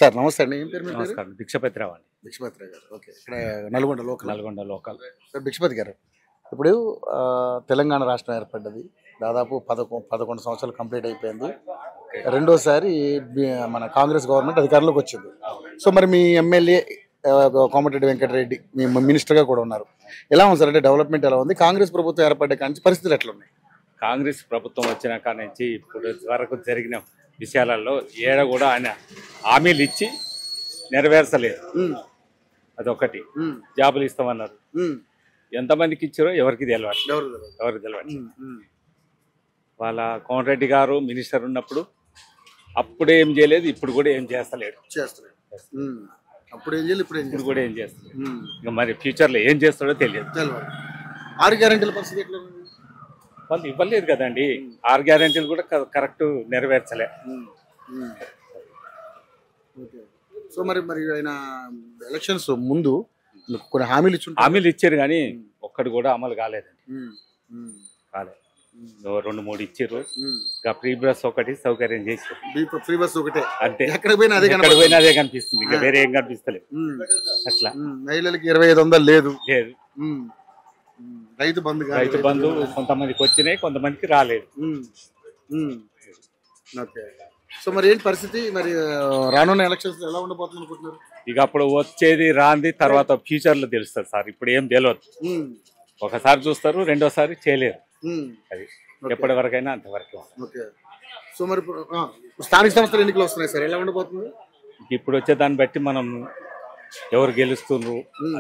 Sir నమస్తే అండి. ఏం పేరు మీ పేరు? నమస్కారం. భిక్షపతిరావు అండి. భిక్షపతిరావు గారు. ఓకే. ఇక్కడ Nalgonda local. Nalgonda local. Sir Bhikshapathi గారు, ఇప్పుడు తెలంగాణ రాష్ట్రం ఏర్పడ్డది, దాదాపు 11 సంవత్సరాలు కంప్లీట్ అయిపోయింది. రెండోసారి మన కాంగ్రెస్ గవర్నమెంట్ అధికారంలోకి వచ్చింది. సో మరి మీ ఎమ్మెల్యే కోమటిరెడ్డి వెంకటరెడ్డి మీ మినిస్టర్గా కూడా ఉన్నారు. ఎలా ఉంది సార్? అంటే డెవలప్మెంట్ ఎలా ఉంది? కాంగ్రెస్ ప్రభుత్వం ఏర్పడ్డ కానీ పరిస్థితులు ఎట్లా ఉన్నాయి? కాంగ్రెస్ ప్రభుత్వం వచ్చిన కాడ నుంచి ఇప్పుడు వరకు జరిగిన విషయాలలో ఏడ కూడా ఆయన హామీలు ఇచ్చి నెరవేర్చలేదు. అదొకటి. జాబులు ఇస్తామన్నారు, ఎంతమందికి ఇచ్చారో ఎవరికి తెలియదు. వాళ్ళ కోమటిరెడ్డి గారు మినిస్టర్ ఉన్నప్పుడు అప్పుడు ఏం చేయలేదు, ఇప్పుడు కూడా ఏం చేస్తలేడు. అప్పుడు ఏం చేయలేదు, ఇప్పుడు కూడా ఏం చేస్తలేదు. ఇంకా మరి ఫ్యూచర్లో ఏం చేస్తాడో తెలియదు. 6 గ్యారెంటీల పరిస్థితి ఎట్లా ఉంది? వాళ్ళు ఇవ్వలేదు కదండి. 6 గ్యారెంటీలు కూడా కరెక్ట్ నెరవేర్చలే. సో మరి ఆయన ఎలక్షన్స్ ముందు కొన్ని హామీలు ఇచ్చారు కానీ ఒక్కటి కూడా అమలు కాలేదండి. కాలేదు. 2-3 ఇచ్చారు. ఇంకా ఫ్రీ బస్ ఒకటి సౌకర్యం చేశారు. ఫ్రీ బస్ ఒకటే అంతే. ఎక్కడ పోయినా అదే కనిపిస్తుంది, ఇంకా వేరే ఏం కనిపిస్తలేదు. అట్లా మహిళలకి 2500 లేదు. రైతు బంధు కొంతమందికి వచ్చినాయి, కొంతమందికి రాలేదు. ఓకే. సో మరి ఏంటి పరిస్థితి? మరి రానున్న ఎలక్షన్స్ ఎలా ఉండబోతుంది అనుకుంటున్నారు? ఇక అప్పుడు వచ్చేది రాంది తర్వాత ఫ్యూచర్ లో తెలుస్తుంది సార్. ఇప్పుడు ఏం తెలియదు. ఒకసారి చూస్తారు, రెండోసారి చేయలేరు. అది ఎప్పటి వరకైనా అంతవరకు. ఓకే. సో మరి స్థానిక సంస్థల ఎన్నికలు వస్తున్నాయి సార్, ఎలా ఉండబోతుంది? ఇప్పుడు వచ్చే దాన్ని బట్టి మనం ఎవరు గెలుస్తున్నారు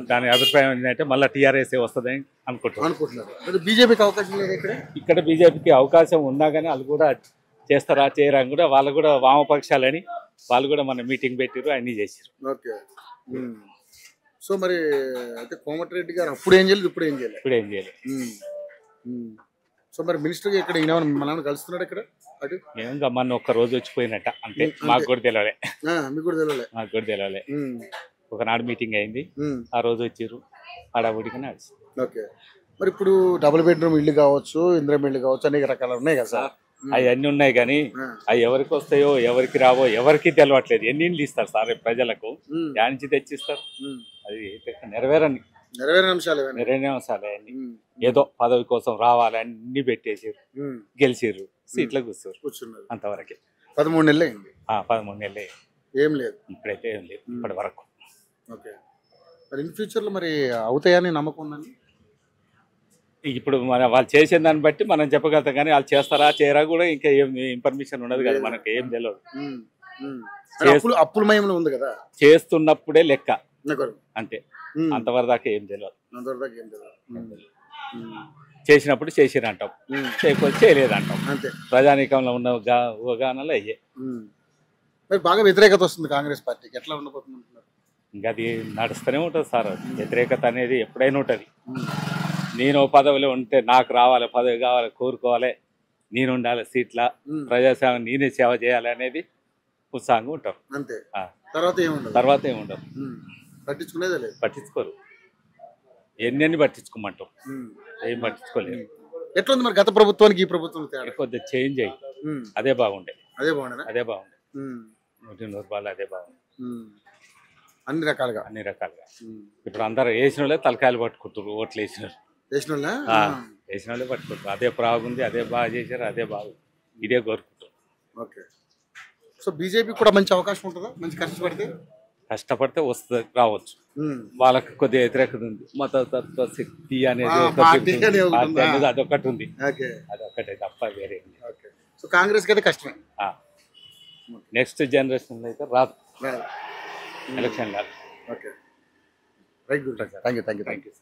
దాని అభిప్రాయం ఏంటంటే మళ్ళీ టీఆర్ఎస్ వస్తుందని అనుకుంటున్నారు. బీజేపీకి అవకాశం లేదు ఇక్కడ బీజేపీకి అవకాశం ఉన్నా కానీ వాళ్ళు కూడా చేస్తారా చేయరా అని కూడా వాళ్ళు కూడా వామపక్షాలని వాళ్ళు కూడా మన మీటింగ్ పెట్టారు, అన్ని చేసారు. ఓకే. సో మరి అయితే కోమటిరెడ్డి గారు అప్పుడు ఏం చేయలేదు, ఇప్పుడు ఏం చేయలేదు. సో మరి మినిస్టర్ ఇక్కడ మన కలుస్తున్నాడు ఇక్కడ అటు ఏమో మన ఒక్క రోజు వచ్చిపోయినట్ట అంతే. మాకు కూడా తెలియలే. మాకు కూడా తెలియలే. ఒకనాడు మీటింగ్ అయింది, ఆ రోజు వచ్చారు, ఆడబుడిగా నడిచి. ఓకే. మరి ఇప్పుడు డబుల్ బెడ్రూమ్ ఇల్లు కావచ్చు, ఇందిరం ఇల్లు కావచ్చు, అనేక రకాలు ఉన్నాయి కదా సార్. అవి అన్ని ఉన్నాయి కానీ అవి ఎవరికి వస్తాయో ఎవరికి రావో ఎవరికి తెలియట్లేదు. ఎన్ని ఇండ్లు ఇస్తారు సార్ ప్రజలకు? దాని నుంచి తెచ్చిస్తారు. అది నెరవేరని అంశాలే అన్ని. ఏదో పదవి కోసం రావాలి అన్ని పెట్టేసారు, గెలిచారు, సీట్లో కూర్చున్నారు. అంతవరకే. 13 నెలలు అయింది. 13 నెలలు ఏం లేదు. ఇప్పుడైతే ఏం లేదు ఇప్పటి వరకు. ఓకే. మరి ఇన్ ఫ్యూచర్ లో మరి అవుతాయని నమ్మకం ఉందండి? ఇప్పుడు మన వాళ్ళు చేసిన దాన్ని బట్టి మనం చెప్పగలుగుతాం కానీ వాళ్ళు చేస్తారా చేయరా కూడా ఇంకా ఏం ఇన్ఫర్మేషన్ ఉండదు కదా, మనకి ఏం తెలియదు. అప్పులమయంలో ఉంది కదా, చేస్తున్నప్పుడే లెక్క అంతే. అంతవరకు దాకా ఏం తెలియదు. చేసినప్పుడు చేసిరు అంటాం, చేయకపోతే చేయలేదు అంటాం. ప్రజానీకంలో ఉన్న అవగాహనలు అయ్యే. బాగా వ్యతిరేకత వస్తుంది కాంగ్రెస్ పార్టీకి, ఎట్లా ఉండబోతుంది? ఇంకా అది నడుస్తూనే ఉంటుంది సార్. వ్యతిరేకత అనేది ఎప్పుడైనా ఉంటుంది. నేను పదవిలో ఉంటే నాకు రావాలి, పదవి కావాలి, కోరుకోవాలి, నేను ఉండాలి సీట్ల, ప్రజాసేవ నేనే సేవ చేయాలి అనేది ఉత్సాహంగా ఉంటారు. అంతే. తర్వాత ఏముండదు. పట్టించుకోరు. ఎన్ని పట్టించుకోమంటాం, ఏం పట్టించుకోలేదు. ఎట్లా ఉంది మరి గత ప్రభుత్వానికి ఈ ప్రభుత్వం? కొద్దిగా చేంజ్ అయ్యి అదే బాగుండే. 100 రూపాయలు అదే బాగుంది అన్ని రకాలుగా. ఇప్పుడు అందరు వేసిన వాళ్ళే తలకాయలు పట్టుకుంటారు. ఓట్లు వేసిన వాళ్ళే పట్టుకుంటారు. అదే బాగుంది, అదే బాగా చేశారు, అదే బాగుంది, ఇదే కోరుకుంటారు. ఓకే. సో బీజేపీ కూడా మంచి అవకాశం ఉంటుందా? మంచి కష్టపడితే వస్తుంది, రావచ్చు. వాళ్ళకి కొద్దిగా వ్యతిరేకత ఉంది. మతతత్వ శక్తి అనేది అదొకటి ఉంది. అదొకటే తప్ప వేరే. సో కాంగ్రెస్ కి అయితే కష్టమే. నెక్స్ట్ జనరేషన్ అయితే రాదు ఎలక్షన్ కాదు. ఓకే. రైట్. Thank you.